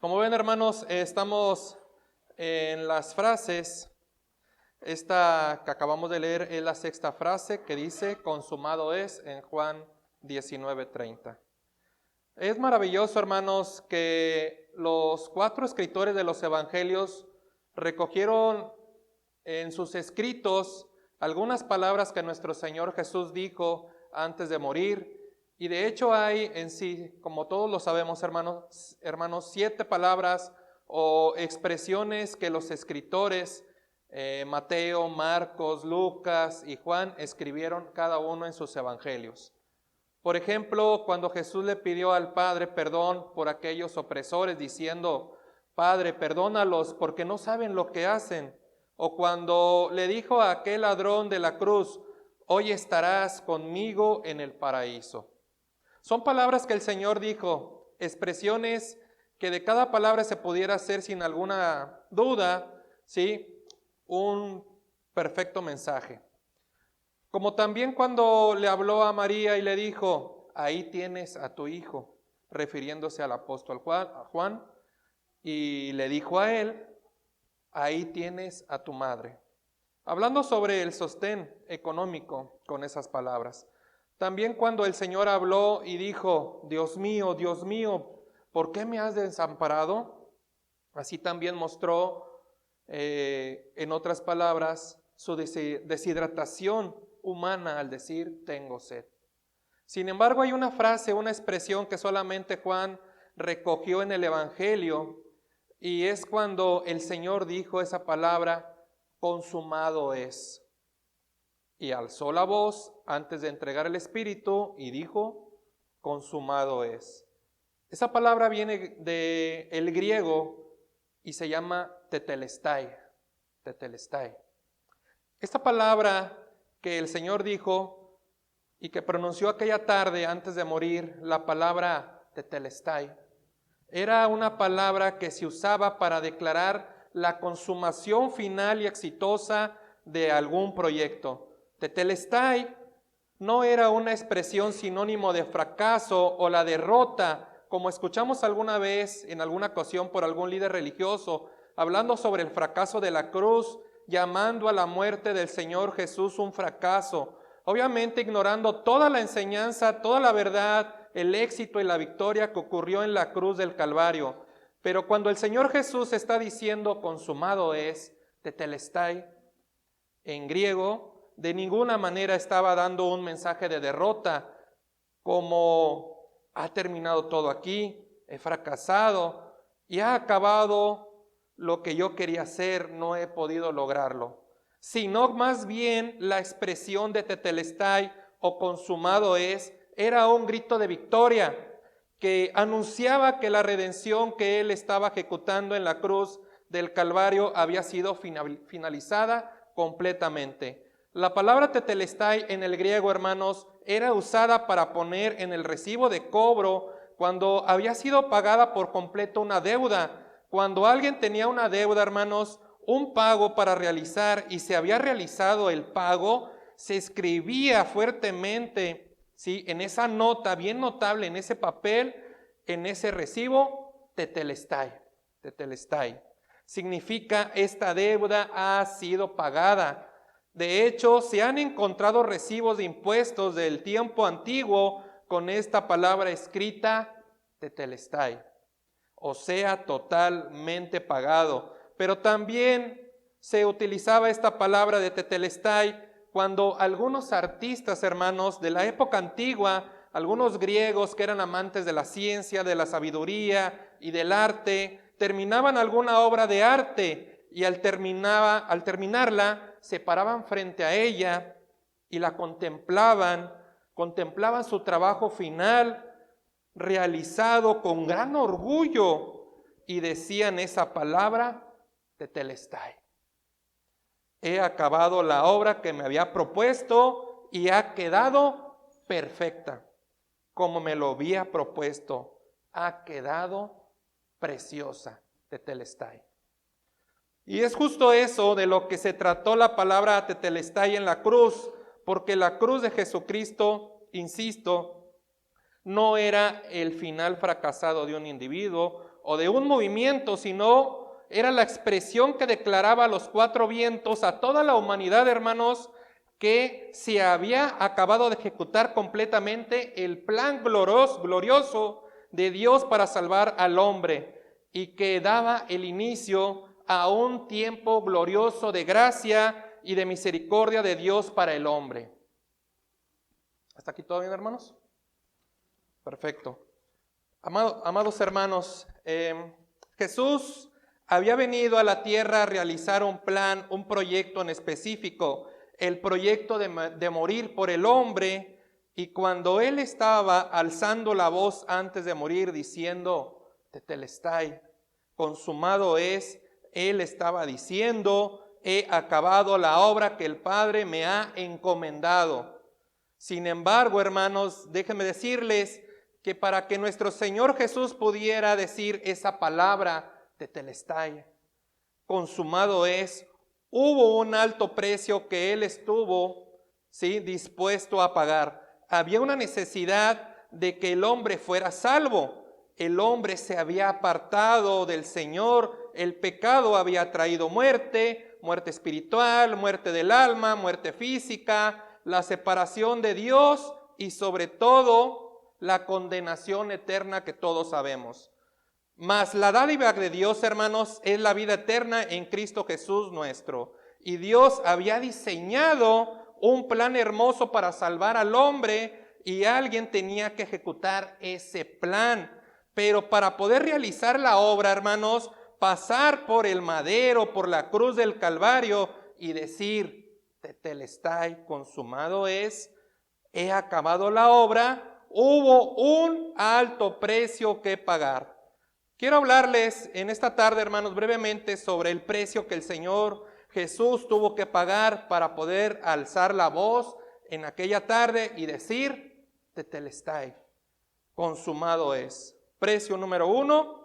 Como ven, hermanos, estamos en las frases. Esta que acabamos de leer es la sexta frase que dice, consumado es, en Juan 19:30. Es maravilloso, hermanos, que los 4 escritores de los evangelios recogieron en sus escritos algunas palabras que nuestro Señor Jesús dijo antes de morir. Y de hecho hay en sí, como todos lo sabemos, hermanos, 7 palabras o expresiones que los escritores Mateo, Marcos, Lucas y Juan escribieron cada uno en sus evangelios. Por ejemplo, cuando Jesús le pidió al Padre perdón por aquellos opresores, diciendo, Padre, perdónalos porque no saben lo que hacen. O cuando le dijo a aquel ladrón de la cruz, hoy estarás conmigo en el paraíso. Son palabras que el Señor dijo, expresiones que de cada palabra se pudiera hacer sin alguna duda, ¿sí?, un perfecto mensaje. Como también cuando le habló a María y le dijo, ahí tienes a tu hijo, refiriéndose al apóstol Juan, y le dijo a él, ahí tienes a tu madre. Hablando sobre el sostén económico con esas palabras. También cuando el Señor habló y dijo, Dios mío, ¿por qué me has desamparado? Así también mostró en otras palabras su deshidratación humana al decir, tengo sed. Sin embargo, hay una frase, una expresión que solamente Juan recogió en el Evangelio, y es cuando el Señor dijo esa palabra, consumado es. Y alzó la voz antes de entregar el Espíritu y dijo, consumado es. Esa palabra viene del griego y se llama tetelestai. Tetelestai. Esta palabra que el Señor dijo y que pronunció aquella tarde antes de morir, la palabra tetelestai, era una palabra que se usaba para declarar la consumación final y exitosa de algún proyecto. Tetelestai no era una expresión sinónimo de fracaso o la derrota, como escuchamos alguna vez en alguna ocasión por algún líder religioso, hablando sobre el fracaso de la cruz, llamando a la muerte del Señor Jesús un fracaso, obviamente ignorando toda la enseñanza, toda la verdad, el éxito y la victoria que ocurrió en la cruz del Calvario. Pero cuando el Señor Jesús está diciendo consumado es, tetelestai, en griego, de ninguna manera estaba dando un mensaje de derrota, como ha terminado todo aquí, he fracasado y ha acabado lo que yo quería hacer, no he podido lograrlo. Sino más bien la expresión de tetelestai o consumado es, era un grito de victoria que anunciaba que la redención que él estaba ejecutando en la cruz del Calvario había sido finalizada completamente. La palabra tetelestai en el griego, hermanos, era usada para poner en el recibo de cobro cuando había sido pagada por completo una deuda. Cuando alguien tenía una deuda, hermanos, un pago para realizar y se había realizado el pago, se escribía fuertemente, ¿sí?, en esa nota bien notable, en ese papel, en ese recibo, tetelestai. Tetelestai. Significa esta deuda ha sido pagada. De hecho, se han encontrado recibos de impuestos del tiempo antiguo con esta palabra escrita, tetelestai, o sea, totalmente pagado. Pero también se utilizaba esta palabra de tetelestai cuando algunos artistas, hermanos, de la época antigua, algunos griegos que eran amantes de la ciencia, de la sabiduría y del arte, terminaban alguna obra de arte y al terminarla, se paraban frente a ella y la contemplaban su trabajo final realizado con gran orgullo y decían esa palabra, tetelestai. He acabado la obra que me había propuesto y ha quedado perfecta, como me lo había propuesto, ha quedado preciosa, tetelestai. Y es justo eso de lo que se trató la palabra tetelestai en la cruz, porque la cruz de Jesucristo, insisto, no era el final fracasado de un individuo o de un movimiento, sino era la expresión que declaraba a los cuatro vientos, a toda la humanidad, hermanos, que se había acabado de ejecutar completamente el plan glorioso de Dios para salvar al hombre, y que daba el inicio a un tiempo glorioso de gracia y de misericordia de Dios para el hombre. ¿Hasta aquí todo bien, hermanos? Perfecto. Amados hermanos, Jesús había venido a la tierra a realizar un plan, un proyecto en específico, el proyecto de morir por el hombre, y cuando Él estaba alzando la voz antes de morir diciendo, tetelestai, consumado es, Él estaba diciendo, he acabado la obra que el Padre me ha encomendado. Sin embargo, hermanos, déjenme decirles que para que nuestro Señor Jesús pudiera decir esa palabra, tetelestai, consumado es, hubo un alto precio que Él estuvo, ¿sí?, dispuesto a pagar. Había una necesidad de que el hombre fuera salvo. El hombre se había apartado del Señor, el pecado había traído muerte, muerte espiritual, muerte del alma, muerte física, la separación de Dios y sobre todo la condenación eterna que todos sabemos. Mas la dádiva de Dios, hermanos, es la vida eterna en Cristo Jesús nuestro. Y Dios había diseñado un plan hermoso para salvar al hombre y alguien tenía que ejecutar ese plan. Pero para poder realizar la obra, hermanos, pasar por el madero, por la cruz del Calvario y decir, tetelestai, consumado es, he acabado la obra, hubo un alto precio que pagar. Quiero hablarles en esta tarde, hermanos, brevemente sobre el precio que el Señor Jesús tuvo que pagar para poder alzar la voz en aquella tarde y decir, tetelestai, consumado es. Precio número 1,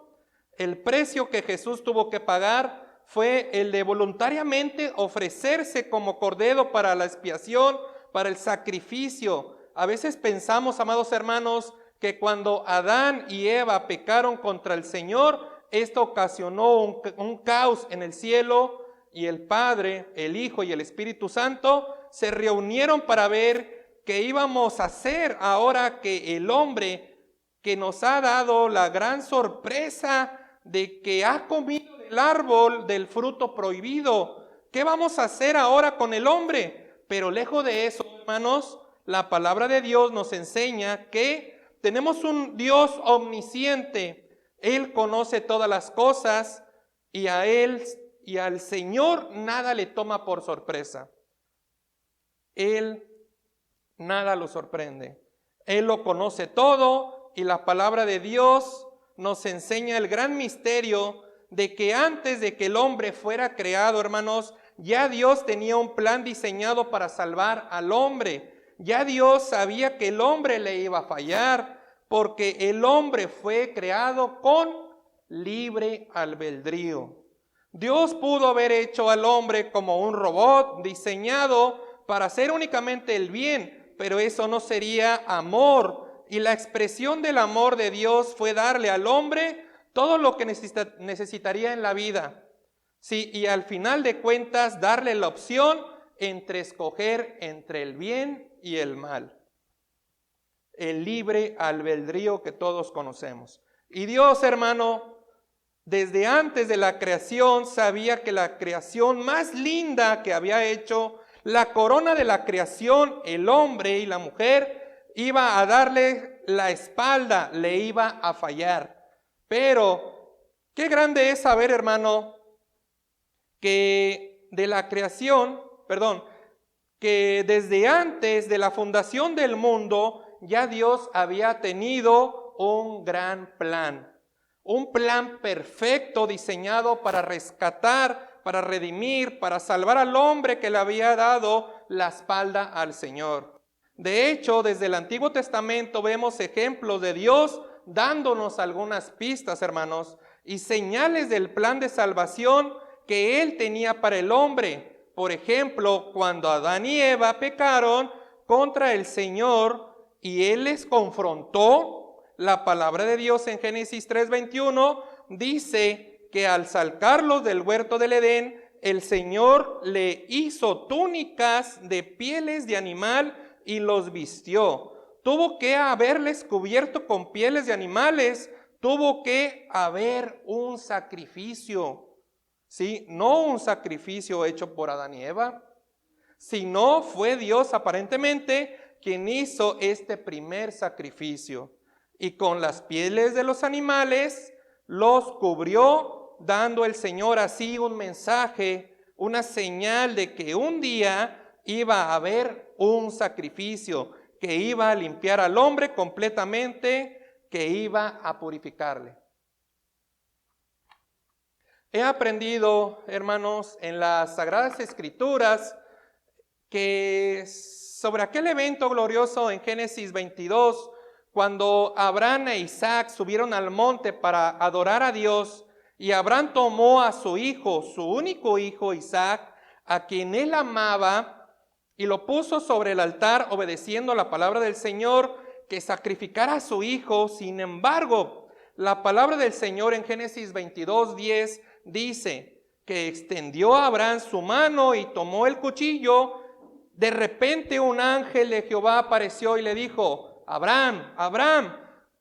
el precio que Jesús tuvo que pagar fue el de voluntariamente ofrecerse como cordero para la expiación, para el sacrificio. A veces pensamos, amados hermanos, que cuando Adán y Eva pecaron contra el Señor, esto ocasionó un caos en el cielo y el Padre, el Hijo y el Espíritu Santo se reunieron para ver qué íbamos a hacer ahora que el hombre que nos ha dado la gran sorpresa de que ha comido del árbol del fruto prohibido. ¿Qué vamos a hacer ahora con el hombre? Pero lejos de eso, hermanos, la palabra de Dios nos enseña que tenemos un Dios omnisciente. Él conoce todas las cosas y a Él y al Señor nada le toma por sorpresa. Él nada lo sorprende. Él lo conoce todo y la palabra de Dios nos enseña el gran misterio de que antes de que el hombre fuera creado, hermanos, ya Dios tenía un plan diseñado para salvar al hombre. Ya Dios sabía que el hombre le iba a fallar, porque el hombre fue creado con libre albedrío. Dios pudo haber hecho al hombre como un robot diseñado para hacer únicamente el bien, pero eso no sería amor. Y la expresión del amor de Dios fue darle al hombre todo lo que necesitaría en la vida. Sí, y al final de cuentas darle la opción entre escoger entre el bien y el mal. El libre albedrío que todos conocemos. Y Dios, hermano, desde antes de la creación sabía que la creación más linda que había hecho, la corona de la creación, el hombre y la mujer, iba a darle la espalda, le iba a fallar. Pero qué grande es saber, hermano, que de la creación, que desde antes de la fundación del mundo, ya Dios había tenido un gran plan. Un plan perfecto diseñado para rescatar, para redimir, para salvar al hombre que le había dado la espalda al Señor. De hecho, desde el Antiguo Testamento vemos ejemplos de Dios dándonos algunas pistas, hermanos, y señales del plan de salvación que Él tenía para el hombre. Por ejemplo, cuando Adán y Eva pecaron contra el Señor y Él les confrontó, la palabra de Dios en Génesis 3:21 dice que al sacarlos del huerto del Edén, el Señor le hizo túnicas de pieles de animal y los vistió. Tuvo que haberles cubierto con pieles de animales, tuvo que haber un sacrificio, ¿sí? No un sacrificio hecho por Adán y Eva, sino fue Dios aparentemente quien hizo este primer sacrificio. Y con las pieles de los animales los cubrió, dando el Señor así un mensaje, una señal de que un día iba a haber un sacrificio, que iba a limpiar al hombre completamente, que iba a purificarle. He aprendido, hermanos, en las Sagradas Escrituras, que sobre aquel evento glorioso en Génesis 22, cuando Abraham e Isaac subieron al monte para adorar a Dios, y Abraham tomó a su hijo, su único hijo Isaac, a quien él amaba, y lo puso sobre el altar obedeciendo la palabra del Señor, que sacrificara a su hijo. Sin embargo, la palabra del Señor en Génesis 22:10 dice que extendió a Abraham su mano y tomó el cuchillo. De repente un ángel de Jehová apareció y le dijo: Abraham, Abraham,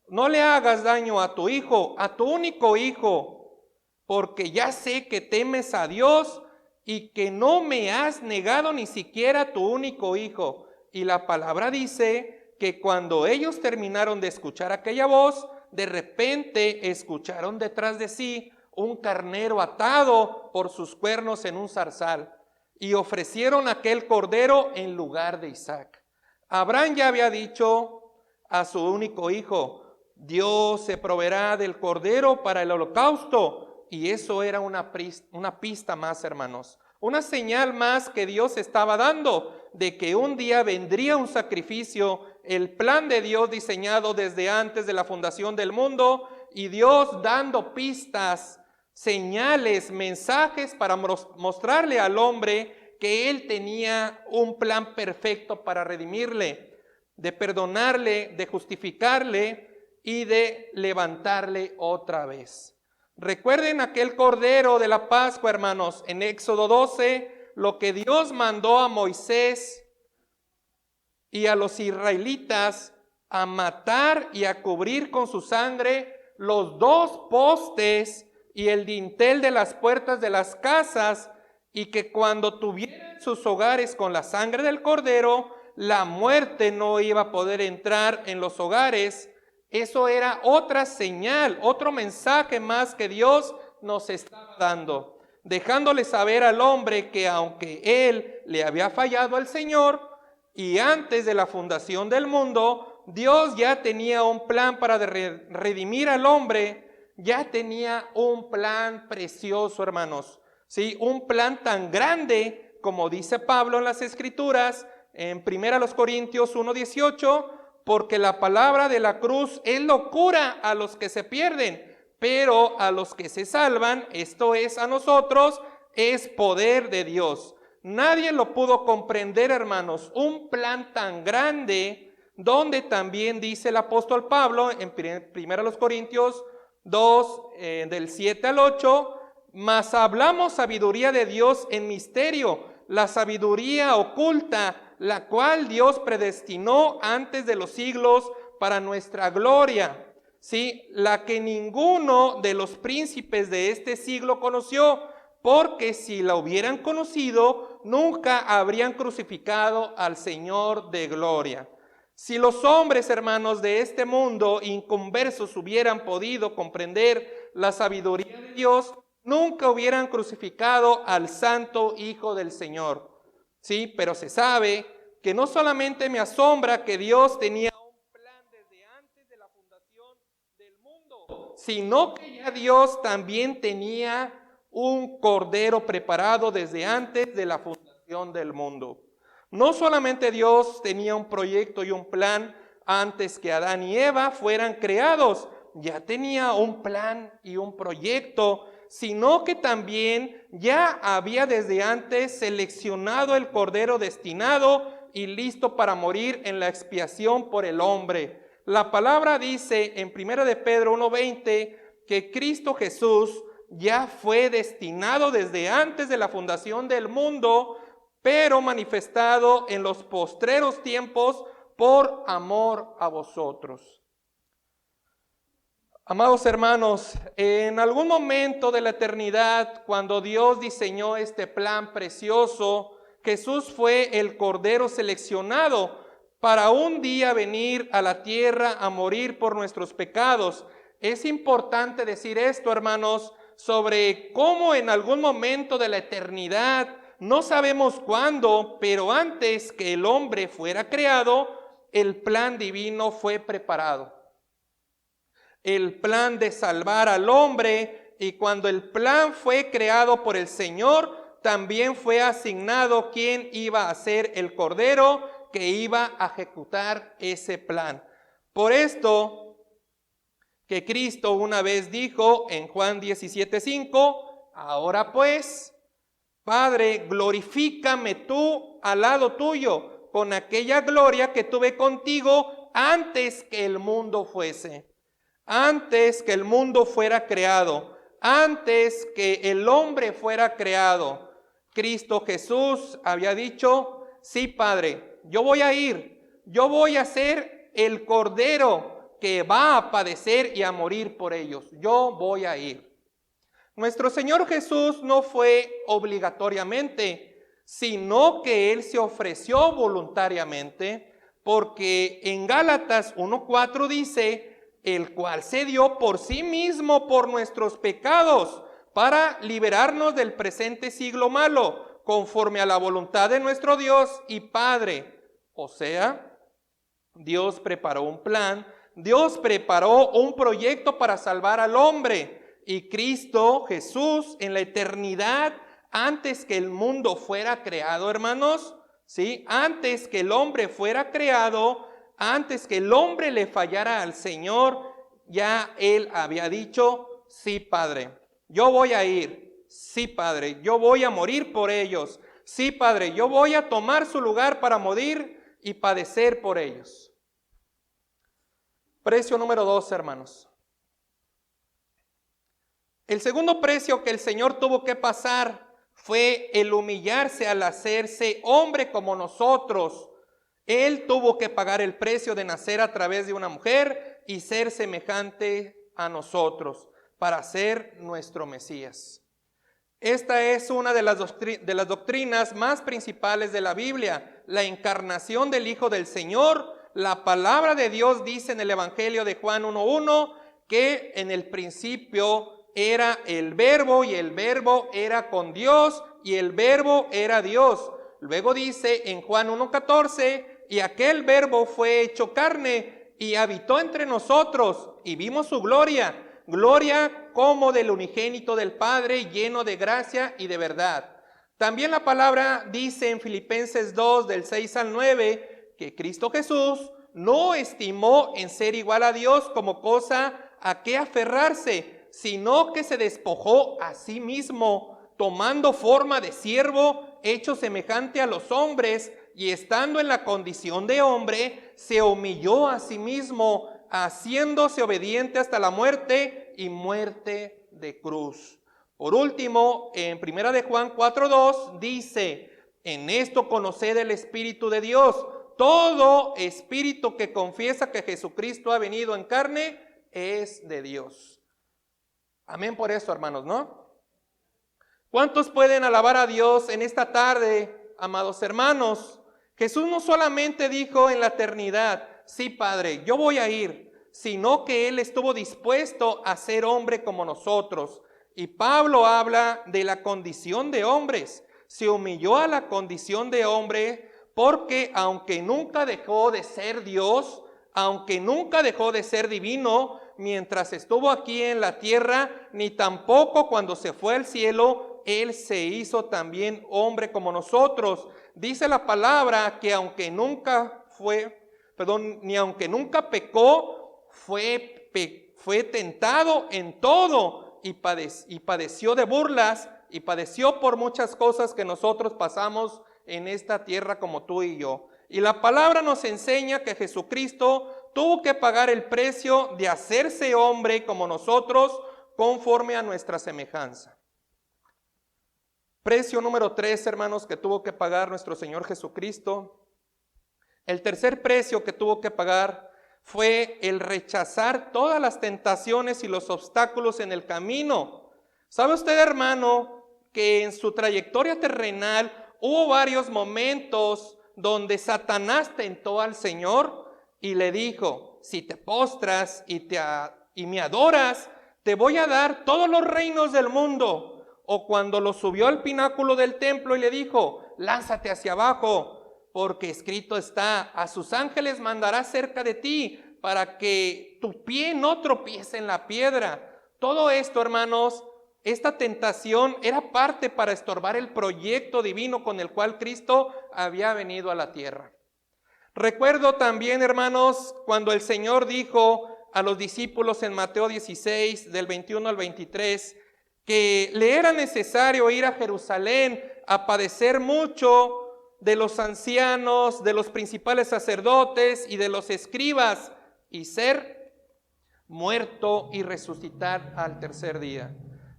no le hagas daño a tu hijo, a tu único hijo, porque ya sé que temes a Dios y que no me has negado ni siquiera tu único hijo. Y la palabra dice que cuando ellos terminaron de escuchar aquella voz, de repente escucharon detrás de sí un carnero atado por sus cuernos en un zarzal, y ofrecieron aquel cordero en lugar de Isaac. Abraham ya había dicho a su único hijo: Dios se proveerá del cordero para el holocausto. Y eso era una pista más, hermanos, una señal más que Dios estaba dando de que un día vendría un sacrificio, el plan de Dios diseñado desde antes de la fundación del mundo, y Dios dando pistas, señales, mensajes para mostrarle al hombre que Él tenía un plan perfecto para redimirle, de perdonarle, de justificarle y de levantarle otra vez. Recuerden aquel cordero de la Pascua, hermanos, en Éxodo 12, lo que Dios mandó a Moisés y a los israelitas a matar y a cubrir con su sangre los dos postes y el dintel de las puertas de las casas, y que cuando tuvieran sus hogares con la sangre del cordero, la muerte no iba a poder entrar en los hogares. Eso era otra señal, otro mensaje más que Dios nos estaba dando, dejándole saber al hombre que aunque él le había fallado al Señor, y antes de la fundación del mundo, Dios ya tenía un plan para redimir al hombre, ya tenía un plan precioso, hermanos, ¿sí? Un plan tan grande, como dice Pablo en las Escrituras, en 1 Corintios 1:18, porque la palabra de la cruz es locura a los que se pierden, pero a los que se salvan, esto es a nosotros, es poder de Dios. Nadie lo pudo comprender, hermanos, un plan tan grande, donde también dice el apóstol Pablo en 1 Corintios 2, del 7 al 8, mas hablamos sabiduría de Dios en misterio, la sabiduría oculta, la cual Dios predestinó antes de los siglos para nuestra gloria, ¿sí? La que ninguno de los príncipes de este siglo conoció, porque si la hubieran conocido, nunca habrían crucificado al Señor de gloria. Si los hombres, hermanos, de este mundo inconversos hubieran podido comprender la sabiduría de Dios, nunca hubieran crucificado al Santo Hijo del Señor. Sí, pero se sabe que no solamente me asombra que Dios tenía un plan desde antes de la fundación del mundo, sino que ya Dios también tenía un cordero preparado desde antes de la fundación del mundo. No solamente Dios tenía un proyecto y un plan antes que Adán y Eva fueran creados, ya tenía un plan y un proyecto, sino que también ya había desde antes seleccionado el cordero destinado y listo para morir en la expiación por el hombre. La palabra dice en 1 de Pedro 1:20 que Cristo Jesús ya fue destinado desde antes de la fundación del mundo, pero manifestado en los postreros tiempos por amor a vosotros. Amados hermanos, en algún momento de la eternidad, cuando Dios diseñó este plan precioso, Jesús fue el Cordero seleccionado para un día venir a la tierra a morir por nuestros pecados. Es importante decir esto, hermanos, sobre cómo en algún momento de la eternidad, no sabemos cuándo, pero antes que el hombre fuera creado, el plan divino fue preparado. El plan de salvar al hombre, y cuando el plan fue creado por el Señor, también fue asignado quién iba a ser el Cordero que iba a ejecutar ese plan. Por esto que Cristo una vez dijo en Juan 17:5, ahora pues, Padre, glorifícame tú al lado tuyo con aquella gloria que tuve contigo antes que el mundo fuese. Antes que el mundo fuera creado, antes que el hombre fuera creado, Cristo Jesús había dicho, sí, Padre, yo voy a ir, yo voy a ser el Cordero que va a padecer y a morir por ellos. Yo voy a ir. Nuestro Señor Jesús no fue obligatoriamente, sino que Él se ofreció voluntariamente, porque en Gálatas 1:4 dice, el cual se dio por sí mismo por nuestros pecados, para liberarnos del presente siglo malo, conforme a la voluntad de nuestro Dios y Padre. O sea, Dios preparó un plan, Dios preparó un proyecto para salvar al hombre, y Cristo Jesús en la eternidad, antes que el mundo fuera creado, hermanos, ¿sí? Antes que el hombre fuera creado, antes que el hombre le fallara al Señor, ya Él había dicho, sí, Padre, yo voy a ir, sí, Padre, yo voy a morir por ellos, sí, Padre, yo voy a tomar su lugar para morir y padecer por ellos. Precio número 2, hermanos. El segundo precio que el Señor tuvo que pasar fue el humillarse al hacerse hombre como nosotros. Él tuvo que pagar el precio de nacer a través de una mujer y ser semejante a nosotros para ser nuestro Mesías. Esta es una de las doctrinas más principales de la Biblia, la encarnación del Hijo del Señor. La palabra de Dios dice en el Evangelio de Juan 1:1 que en el principio era el Verbo y el Verbo era con Dios y el Verbo era Dios. Luego dice en Juan 1:14, y aquel Verbo fue hecho carne y habitó entre nosotros y vimos su gloria, gloria como del unigénito del Padre, lleno de gracia y de verdad. También la palabra dice en Filipenses 2, del 6 al 9, que Cristo Jesús no estimó en ser igual a Dios como cosa a que aferrarse, sino que se despojó a sí mismo, tomando forma de siervo, hecho semejante a los hombres, y estando en la condición de hombre, se humilló a sí mismo, haciéndose obediente hasta la muerte y muerte de cruz. Por último, en 1 de Juan 4:2 dice, en esto conoced el Espíritu de Dios. Todo espíritu que confiesa que Jesucristo ha venido en carne es de Dios. Amén por eso, hermanos, ¿no? ¿Cuántos pueden alabar a Dios en esta tarde, amados hermanos? Jesús no solamente dijo en la eternidad, sí, Padre, yo voy a ir, sino que Él estuvo dispuesto a ser hombre como nosotros. Y Pablo habla de la condición de hombres. Se humilló a la condición de hombre porque aunque nunca dejó de ser Dios, aunque nunca dejó de ser divino, mientras estuvo aquí en la tierra, ni tampoco cuando se fue al cielo, Él se hizo también hombre como nosotros. Dice la palabra que aunque nunca aunque nunca pecó, fue tentado en todo y padeció de burlas y padeció por muchas cosas que nosotros pasamos en esta tierra como tú y yo. Y la palabra nos enseña que Jesucristo tuvo que pagar el precio de hacerse hombre como nosotros, conforme a nuestra semejanza. Precio número 3, hermanos, que tuvo que pagar nuestro Señor Jesucristo. El tercer precio que tuvo que pagar fue el rechazar todas las tentaciones y los obstáculos en el camino. ¿Sabe usted, hermano, que en su trayectoria terrenal hubo varios momentos donde Satanás tentó al Señor y le dijo: si te postras y me adoras, te voy a dar todos los reinos del mundo? O cuando lo subió al pináculo del templo y le dijo: lánzate hacia abajo, porque escrito está: a sus ángeles mandará cerca de ti, para que tu pie no tropiece en la piedra. Todo esto, hermanos, esta tentación era parte para estorbar el proyecto divino con el cual Cristo había venido a la tierra. Recuerdo también, hermanos, cuando el Señor dijo a los discípulos en Mateo 16, del 21 al 23, que le era necesario ir a Jerusalén a padecer mucho de los ancianos, de los principales sacerdotes y de los escribas, y ser muerto y resucitar al tercer día.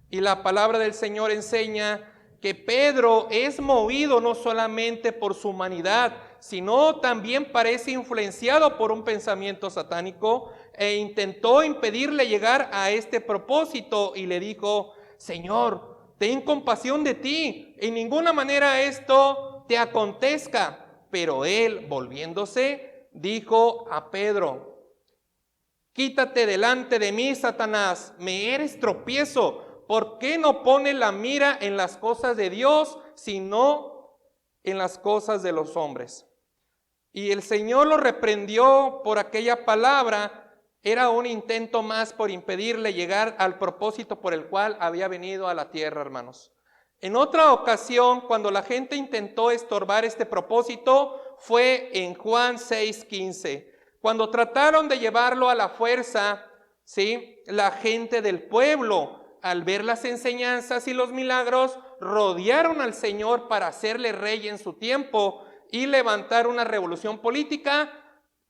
Y la palabra del Señor enseña que Pedro es movido no solamente por su humanidad, sino también parece influenciado por un pensamiento satánico, e intentó impedirle llegar a este propósito y le dijo: Señor, ten compasión de ti, en ninguna manera esto te acontezca. Pero él, volviéndose, dijo a Pedro: quítate delante de mí, Satanás, me eres tropiezo. ¿Por qué no pone la mira en las cosas de Dios, sino en las cosas de los hombres? Y el Señor lo reprendió por aquella palabra. Era un intento más por impedirle llegar al propósito por el cual había venido a la tierra, hermanos. En otra ocasión, cuando la gente intentó estorbar este propósito, fue en Juan 6:15. Cuando trataron de llevarlo a la fuerza, ¿sí?, la gente del pueblo, al ver las enseñanzas y los milagros, rodearon al Señor para hacerle rey en su tiempo y levantar una revolución política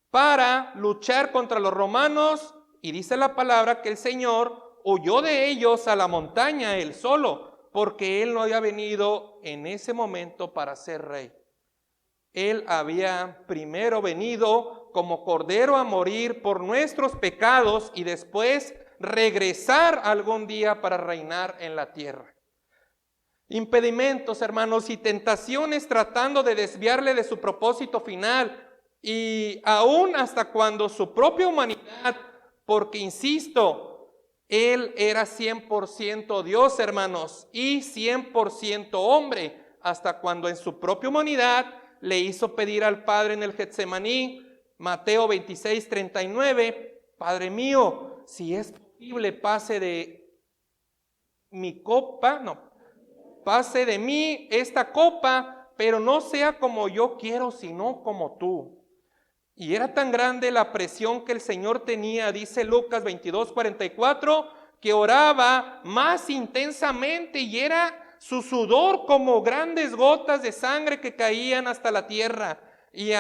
para luchar contra los romanos. Y dice la palabra que el Señor huyó de ellos a la montaña él solo, porque él no había venido en ese momento para ser rey. Él había primero venido como cordero a morir por nuestros pecados y después regresar algún día para reinar en la tierra. Impedimentos, hermanos, y tentaciones tratando de desviarle de su propósito final, y aún hasta cuando su propia humanidad, porque insisto, él era 100% Dios, hermanos, y 100% hombre, hasta cuando en su propia humanidad le hizo pedir al Padre en el Getsemaní, Mateo 26:39, Padre mío, si es posible, pase de mí esta copa, pero no sea como yo quiero, sino como tú. Y era tan grande la presión que el Señor tenía, dice Lucas 22:44, que oraba más intensamente y era su sudor como grandes gotas de sangre que caían hasta la tierra. Y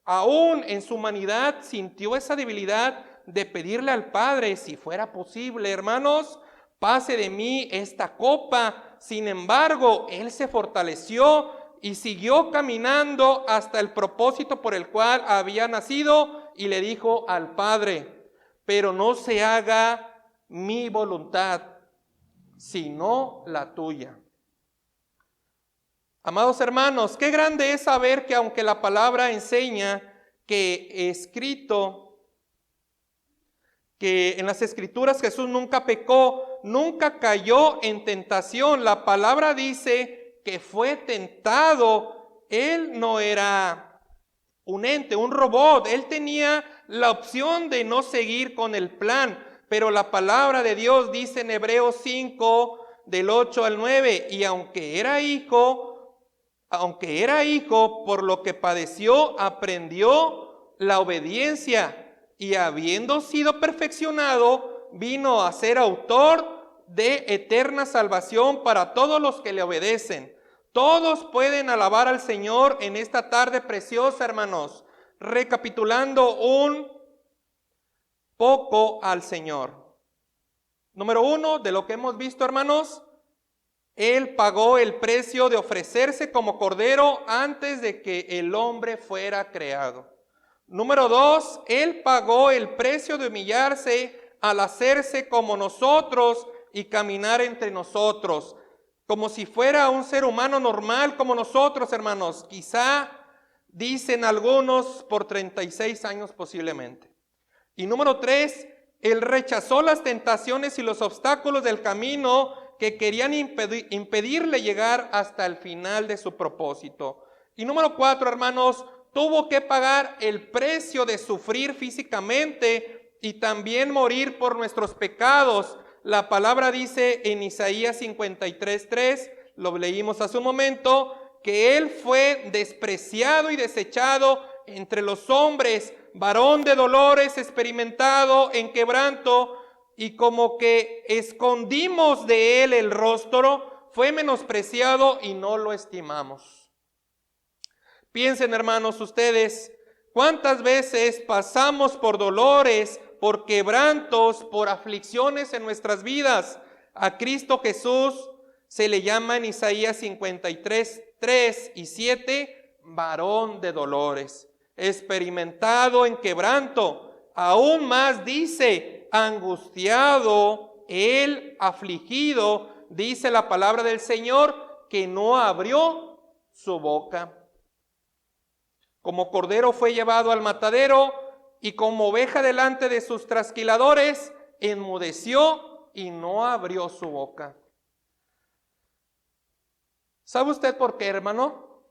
aún en su humanidad sintió esa debilidad de pedirle al Padre, si fuera posible, hermanos, pase de mí esta copa. Sin embargo, él se fortaleció y siguió caminando hasta el propósito por el cual había nacido, y le dijo al Padre: pero no se haga mi voluntad, sino la tuya. Amados hermanos, qué grande es saber que aunque la palabra enseña que escrito, que en las Escrituras Jesús nunca pecó, nunca cayó en tentación. La palabra dice que fue tentado. Él no era un ente, un robot. Él tenía la opción de no seguir con el plan. Pero la palabra de Dios dice en Hebreos 5, del 8 al 9, y aunque era hijo, por lo que padeció, aprendió la obediencia. Y habiendo sido perfeccionado, vino a ser autor de eterna salvación para todos los que le obedecen. Todos pueden alabar al Señor en esta tarde preciosa, hermanos. Recapitulando un poco al Señor. Número uno, de lo que hemos visto, hermanos, Él pagó el precio de ofrecerse como cordero antes de que el hombre fuera creado. Número dos, Él pagó el precio de humillarse al hacerse como nosotros y caminar entre nosotros, como si fuera un ser humano normal como nosotros, hermanos. Quizá, dicen algunos, por 36 años posiblemente. Y número tres, Él rechazó las tentaciones y los obstáculos del camino que querían impedirle llegar hasta el final de su propósito. Y número cuatro, hermanos, tuvo que pagar el precio de sufrir físicamente y también morir por nuestros pecados. La palabra dice en Isaías 53:3, lo leímos hace un momento, que Él fue despreciado y desechado entre los hombres, varón de dolores, experimentado en quebranto, y como que escondimos de Él el rostro, fue menospreciado y no lo estimamos. Piensen, hermanos, ustedes, ¿cuántas veces pasamos por dolores, por quebrantos, por aflicciones en nuestras vidas? A Cristo Jesús se le llama en Isaías 53:3 y 7, varón de dolores, experimentado en quebranto. Aún más dice, angustiado, Él afligido, dice la palabra del Señor, que no abrió su boca. Como cordero fue llevado al matadero, y como oveja delante de sus trasquiladores, enmudeció y no abrió su boca. ¿Sabe usted por qué, hermano?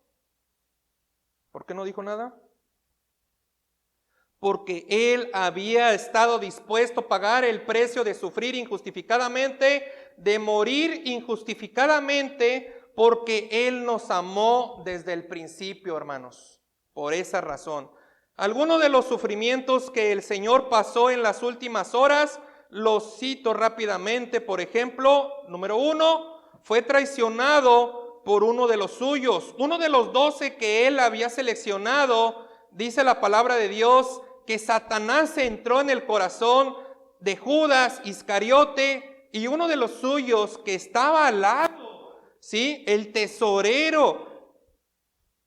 ¿Por qué no dijo nada? Porque Él había estado dispuesto a pagar el precio de sufrir injustificadamente, de morir injustificadamente, porque Él nos amó desde el principio, hermanos. Por esa razón. Algunos de los sufrimientos que el Señor pasó en las últimas horas, los cito rápidamente. Por ejemplo, número uno, fue traicionado por uno de los suyos. Uno de los 12 que Él había seleccionado, dice la palabra de Dios, que Satanás entró en el corazón de Judas Iscariote, y uno de los suyos que estaba al lado, ¿sí? El tesorero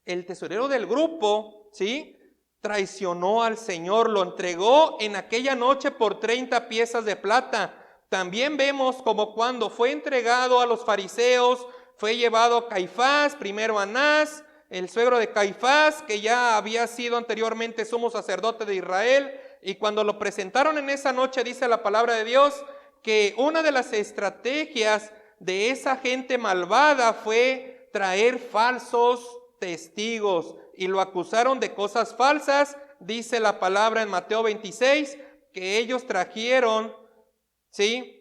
del grupo, ¿sí? Traicionó al Señor, lo entregó en aquella noche por 30 piezas de plata. También vemos como cuando fue entregado a los fariseos, fue llevado a Caifás, primero a Anás, el suegro de Caifás, que ya había sido anteriormente sumo sacerdote de Israel, y cuando lo presentaron en esa noche, dice la palabra de Dios, que una de las estrategias de esa gente malvada fue traer falsos testigos, y lo acusaron de cosas falsas. Dice la palabra en Mateo 26, que ellos trajeron, ¿sí?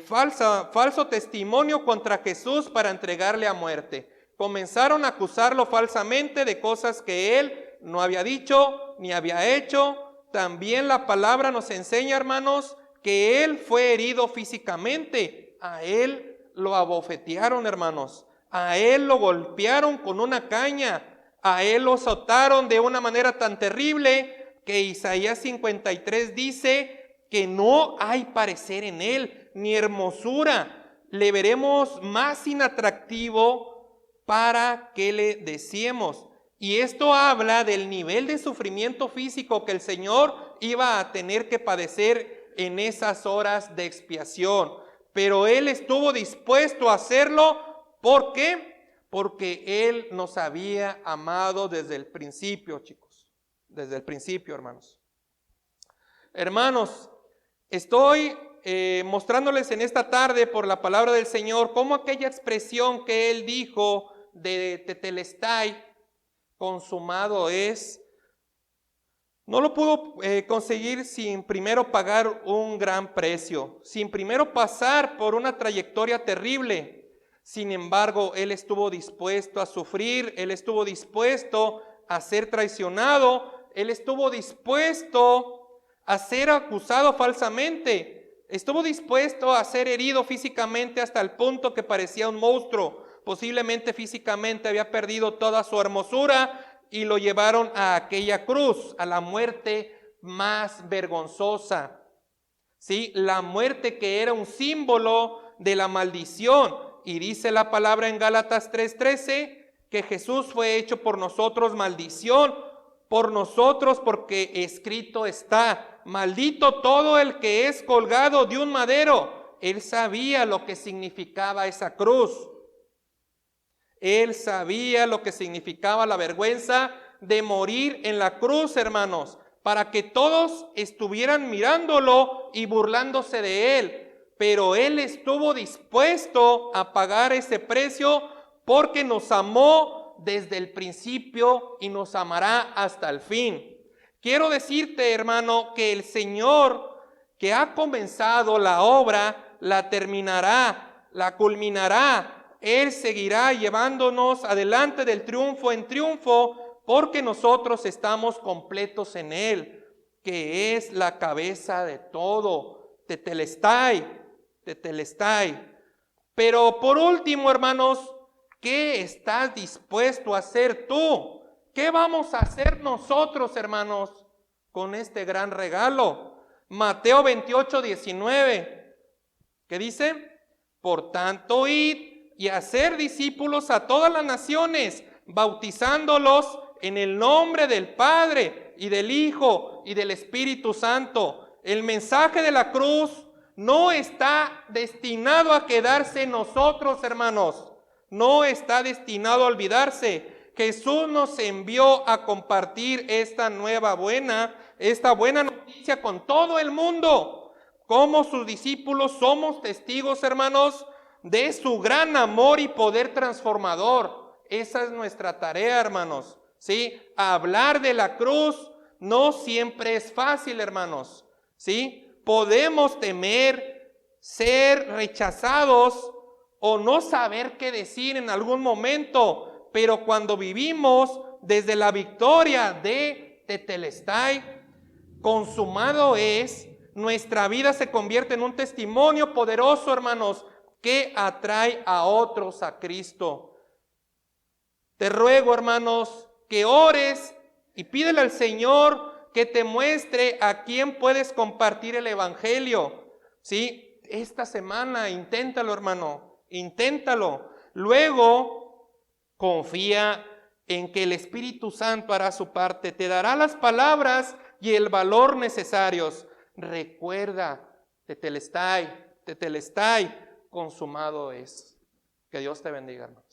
Falso testimonio contra Jesús para entregarle a muerte. Comenzaron a acusarlo falsamente de cosas que Él no había dicho ni había hecho. También la palabra nos enseña, hermanos, que Él fue herido físicamente. A Él lo abofetearon, hermanos. A Él lo golpearon con una caña. A Él lo azotaron de una manera tan terrible que Isaías 53 dice que no hay parecer en Él, ni hermosura. Le veremos más inatractivo para que le deseemos. Y esto habla del nivel de sufrimiento físico que el Señor iba a tener que padecer en esas horas de expiación. Pero Él estuvo dispuesto a hacerlo. ¿Por qué? Porque Él nos había amado desde el principio, chicos. Desde el principio, hermanos. Hermanos, estoy mostrándoles en esta tarde por la palabra del Señor cómo aquella expresión que Él dijo de tetelestai, consumado es, no lo pudo conseguir sin primero pagar un gran precio, sin primero pasar por una trayectoria terrible. Sin embargo, Él estuvo dispuesto a sufrir, Él estuvo dispuesto a ser traicionado, Él estuvo dispuesto a ser acusado falsamente, estuvo dispuesto a ser herido físicamente hasta el punto que parecía un monstruo. Posiblemente físicamente había perdido toda su hermosura y lo llevaron a aquella cruz, a la muerte más vergonzosa. ¿sí? La muerte que era un símbolo de la maldición. Y dice la palabra en Gálatas 3:13 que Jesús fue hecho por nosotros maldición, por nosotros, porque escrito está: maldito todo el que es colgado de un madero. Él sabía lo que significaba esa cruz. Él sabía lo que significaba la vergüenza de morir en la cruz, hermanos, para que todos estuvieran mirándolo y burlándose de él. Pero él estuvo dispuesto a pagar ese precio porque nos amó desde el principio y nos amará hasta el fin. Quiero decirte, hermano, que el Señor que ha comenzado la obra, la terminará, la culminará. Él seguirá llevándonos adelante del triunfo en triunfo, porque nosotros estamos completos en Él, que es la cabeza de todo. Tetelestai. Pero por último, hermanos, ¿qué estás dispuesto a hacer tú? ¿Qué vamos a hacer nosotros, hermanos, con este gran regalo? Mateo 28:19, ¿qué dice? Por tanto, id y hacer discípulos a todas las naciones, bautizándolos en el nombre del Padre y del Hijo y del Espíritu Santo. El mensaje de la cruz no está destinado a quedarse en nosotros, hermanos. No está destinado a olvidarse. Jesús nos envió a compartir esta buena noticia con todo el mundo. Como sus discípulos somos testigos, hermanos, de su gran amor y poder transformador. Esa es nuestra tarea, hermanos, ¿sí? Hablar de la cruz no siempre es fácil, hermanos, ¿sí? Podemos temer ser rechazados o no saber qué decir en algún momento, pero cuando vivimos desde la victoria de Tetelestai, consumado es, nuestra vida se convierte en un testimonio poderoso, hermanos, que atrae a otros a Cristo. Te ruego, hermanos, que ores y pídele al Señor que te muestre a quién puedes compartir el Evangelio. ¿Sí? Esta semana, inténtalo, hermano, inténtalo. Luego, confía en que el Espíritu Santo hará su parte, te dará las palabras y el valor necesarios. Recuerda, Tetelestai, consumado es. Que Dios te bendiga, hermano.